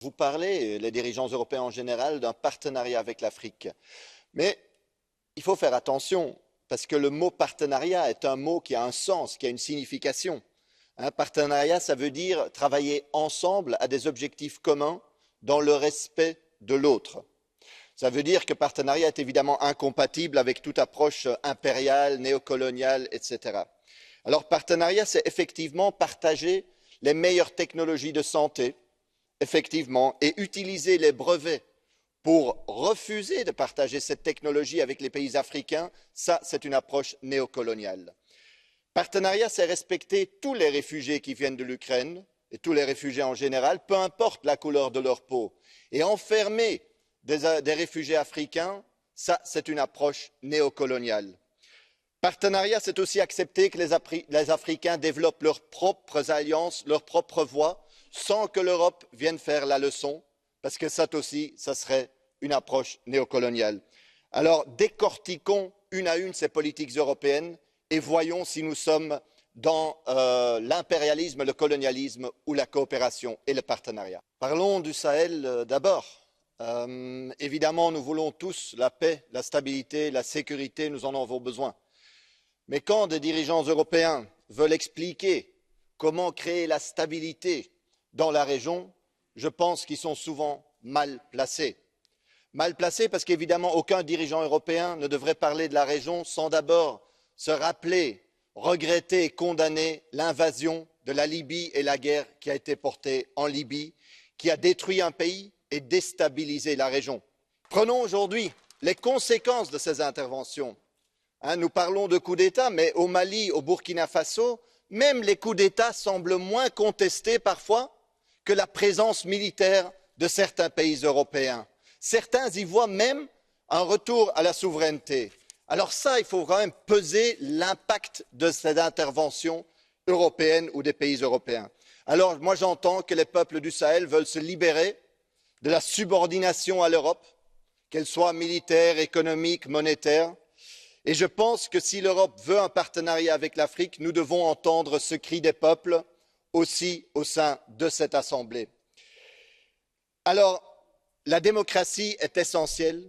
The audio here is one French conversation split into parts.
Vous parlez, les dirigeants européens en général, d'un partenariat avec l'Afrique. Mais il faut faire attention, parce que le mot partenariat est un mot qui a un sens, qui a une signification. Un partenariat, ça veut dire travailler ensemble à des objectifs communs dans le respect de l'autre. Ça veut dire que partenariat est évidemment incompatible avec toute approche impériale, néocoloniale, etc. Alors partenariat, c'est effectivement partager les meilleures technologies de santé, effectivement, et utiliser les brevets pour refuser de partager cette technologie avec les pays africains, ça, c'est une approche néocoloniale. Partenariat, c'est respecter tous les réfugiés qui viennent de l'Ukraine et tous les réfugiés en général, peu importe la couleur de leur peau. Et enfermer des réfugiés africains, ça, c'est une approche néocoloniale. Partenariat, c'est aussi accepter que les Africains développent leurs propres alliances, leurs propres voies, sans que l'Europe vienne faire la leçon, parce que ça aussi, ça serait une approche néocoloniale. Alors, décortiquons une à une ces politiques européennes et voyons si nous sommes dans l'impérialisme, le colonialisme ou la coopération et le partenariat. Parlons du Sahel d'abord. Évidemment, nous voulons tous la paix, la stabilité, la sécurité, nous en avons besoin. Mais quand des dirigeants européens veulent expliquer comment créer la stabilité dans la région, je pense qu'ils sont souvent mal placés. Mal placés parce qu'évidemment, aucun dirigeant européen ne devrait parler de la région sans d'abord se rappeler, regretter et condamner l'invasion de la Libye et la guerre qui a été portée en Libye, qui a détruit un pays et déstabilisé la région. Prenons aujourd'hui les conséquences de ces interventions. Nous parlons de coups d'État, mais au Mali, au Burkina Faso, même les coups d'État semblent moins contestés parfois que la présence militaire de certains pays européens. Certains y voient même un retour à la souveraineté. Alors ça, il faut quand même peser l'impact de cette intervention européenne ou des pays européens. Alors moi j'entends que les peuples du Sahel veulent se libérer de la subordination à l'Europe, qu'elle soit militaire, économique, monétaire. Et je pense que si l'Europe veut un partenariat avec l'Afrique, nous devons entendre ce cri des peuples aussi au sein de cette Assemblée. Alors, la démocratie est essentielle,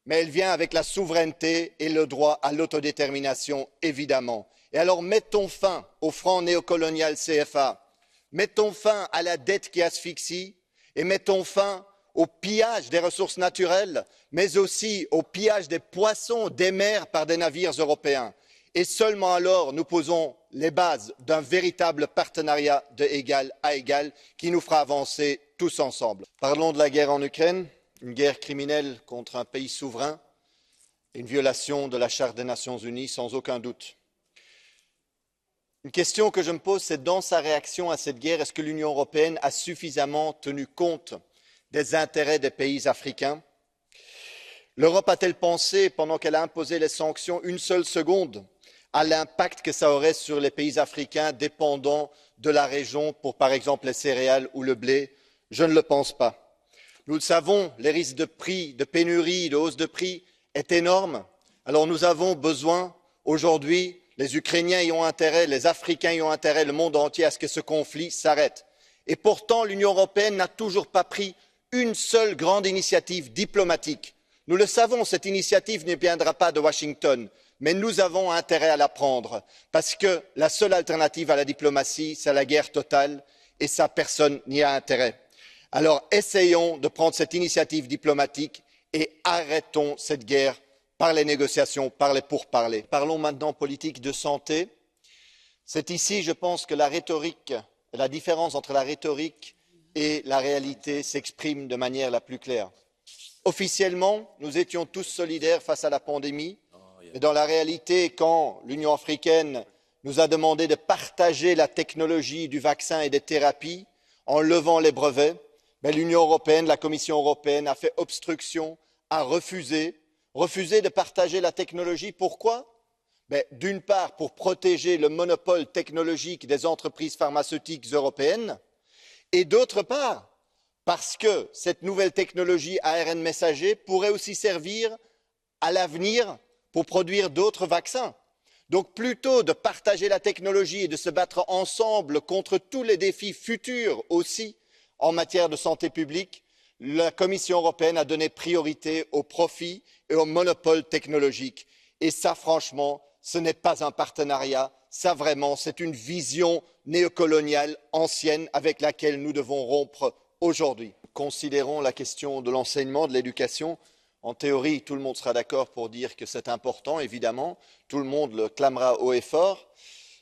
mais elle vient avec la souveraineté et le droit à l'autodétermination, évidemment. Et alors, mettons fin au franc néocolonial CFA, mettons fin à la dette qui asphyxie et mettons fin au pillage des ressources naturelles, mais aussi au pillage des poissons des mers par des navires européens. Et seulement alors nous posons les bases d'un véritable partenariat d'égal à égal qui nous fera avancer tous ensemble. Parlons de la guerre en Ukraine, une guerre criminelle contre un pays souverain, une violation de la Charte des Nations Unies sans aucun doute. Une question que je me pose, c'est dans sa réaction à cette guerre, est-ce que l'Union européenne a suffisamment tenu compte des intérêts des pays africains? L'Europe a-t-elle pensé, pendant qu'elle a imposé les sanctions, une seule seconde à l'impact que ça aurait sur les pays africains dépendants de la région pour, par exemple, les céréales ou le blé? Je ne le pense pas. Nous le savons, les risques de prix, de pénurie, de hausse de prix est énorme. Alors nous avons besoin aujourd'hui, les Ukrainiens y ont intérêt, les Africains y ont intérêt, le monde entier, à ce que ce conflit s'arrête. Et pourtant, l'Union européenne n'a toujours pas pris une seule grande initiative diplomatique. Nous le savons, cette initiative ne viendra pas de Washington, mais nous avons intérêt à la prendre, parce que la seule alternative à la diplomatie, c'est la guerre totale, et ça, personne n'y a intérêt. Alors essayons de prendre cette initiative diplomatique et arrêtons cette guerre par les négociations, par les pourparlers. Parlons maintenant politique de santé. C'est ici, je pense, que la rhétorique, la différence entre la rhétorique et la réalité s'exprime de manière la plus claire. Officiellement, nous étions tous solidaires face à la pandémie, mais dans la réalité, quand l'Union africaine nous a demandé de partager la technologie du vaccin et des thérapies en levant les brevets, l'Union européenne, la Commission européenne a fait obstruction, a refusé de partager la technologie. Pourquoi? D'une part, pour protéger le monopole technologique des entreprises pharmaceutiques européennes, et d'autre part, parce que cette nouvelle technologie ARN messager pourrait aussi servir à l'avenir pour produire d'autres vaccins. Donc plutôt de partager la technologie et de se battre ensemble contre tous les défis futurs aussi en matière de santé publique, la Commission européenne a donné priorité aux profits et aux monopoles technologiques. Et ça, franchement, ce n'est pas un partenariat, ça vraiment, c'est une vision néocoloniale ancienne avec laquelle nous devons rompre aujourd'hui. Considérons la question de l'enseignement, de l'éducation. En théorie, tout le monde sera d'accord pour dire que c'est important, évidemment. Tout le monde le clamera haut et fort.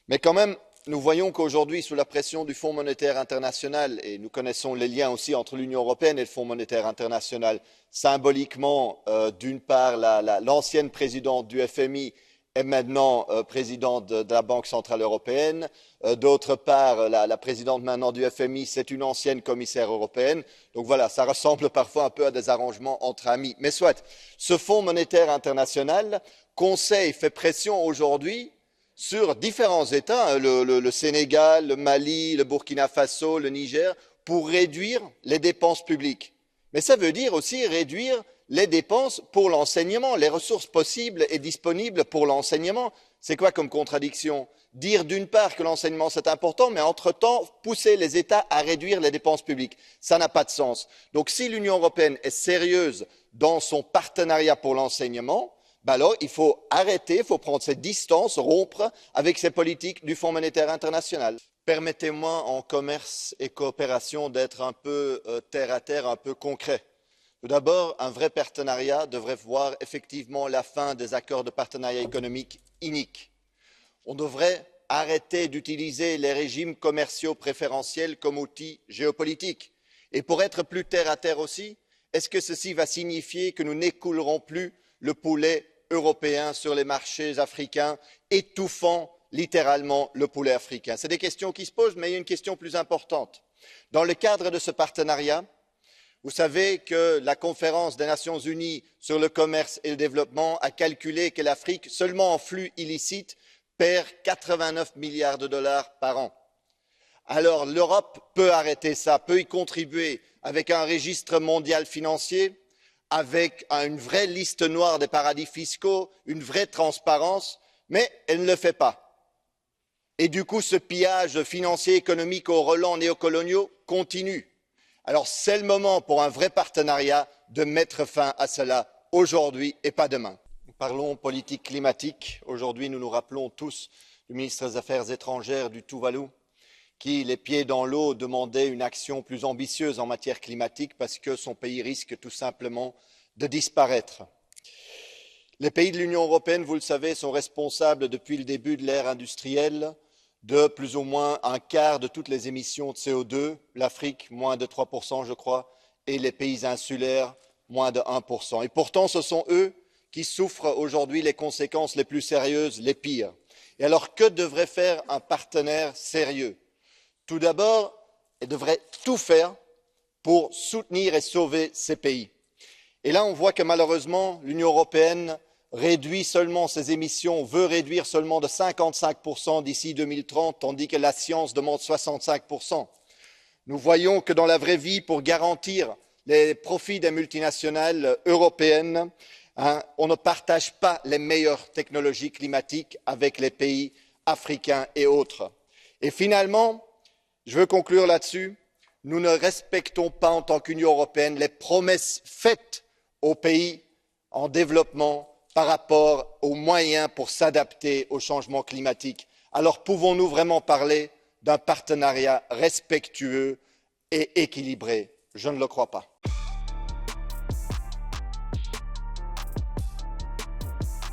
Mais quand même, nous voyons qu'aujourd'hui, sous la pression du Fonds monétaire international, et nous connaissons les liens aussi entre l'Union européenne et le Fonds monétaire international, symboliquement, d'une part, l'ancienne présidente du FMI est maintenant présidente de la Banque centrale européenne. D'autre part, la présidente maintenant du FMI, c'est une ancienne commissaire européenne. Donc voilà, ça ressemble parfois un peu à des arrangements entre amis. Mais soit, ce Fonds monétaire international conseille, fait pression aujourd'hui sur différents États, le Sénégal, le Mali, le Burkina Faso, le Niger, pour réduire les dépenses publiques. Mais ça veut dire aussi réduire les dépenses pour l'enseignement, les ressources possibles et disponibles pour l'enseignement. C'est quoi comme contradiction? Dire d'une part que l'enseignement c'est important, mais entre-temps pousser les États à réduire les dépenses publiques. Ça n'a pas de sens. Donc si l'Union européenne est sérieuse dans son partenariat pour l'enseignement, alors il faut arrêter, il faut prendre ses distances, rompre avec ces politiques du Fonds monétaire international. Permettez-moi en commerce et coopération d'être un peu terre à terre, un peu concret. Tout d'abord, un vrai partenariat devrait voir effectivement la fin des accords de partenariat économique iniques. On devrait arrêter d'utiliser les régimes commerciaux préférentiels comme outil géopolitique. Et pour être plus terre à terre aussi, est-ce que ceci va signifier que nous n'écoulerons plus le poulet européen sur les marchés africains, étouffant littéralement le poulet africain? C'est des questions qui se posent, mais il y a une question plus importante. Dans le cadre de ce partenariat, vous savez que la conférence des Nations unies sur le commerce et le développement a calculé que l'Afrique, seulement en flux illicites, perd 89 milliards de dollars par an. Alors l'Europe peut arrêter ça, peut y contribuer avec un registre mondial financier, avec une vraie liste noire des paradis fiscaux, une vraie transparence, mais elle ne le fait pas. Et du coup, ce pillage financier économique aux relents néocoloniaux continue. Alors c'est le moment pour un vrai partenariat de mettre fin à cela aujourd'hui et pas demain. Parlons politique climatique. Aujourd'hui, nous nous rappelons tous du ministre des Affaires étrangères du Tuvalu qui, les pieds dans l'eau, demandait une action plus ambitieuse en matière climatique parce que son pays risque tout simplement de disparaître. Les pays de l'Union européenne, vous le savez, sont responsables depuis le début de l'ère industrielle de plus ou moins un quart de toutes les émissions de CO2, l'Afrique moins de 3%, je crois, et les pays insulaires moins de 1%. Et pourtant, ce sont eux qui souffrent aujourd'hui les conséquences les plus sérieuses, les pires. Et alors, que devrait faire un partenaire sérieux? Tout d'abord, il devrait tout faire pour soutenir et sauver ces pays. Et là, on voit que malheureusement, l'Union européenne réduit seulement ses émissions, veut réduire seulement de 55% d'ici 2030, tandis que la science demande 65%. Nous voyons que dans la vraie vie, pour garantir les profits des multinationales européennes, on ne partage pas les meilleures technologies climatiques avec les pays africains et autres. Et finalement, je veux conclure là-dessus, nous ne respectons pas en tant qu'Union européenne les promesses faites aux pays en développement par rapport aux moyens pour s'adapter au changement climatique. Alors pouvons-nous vraiment parler d'un partenariat respectueux et équilibré? Je ne le crois pas.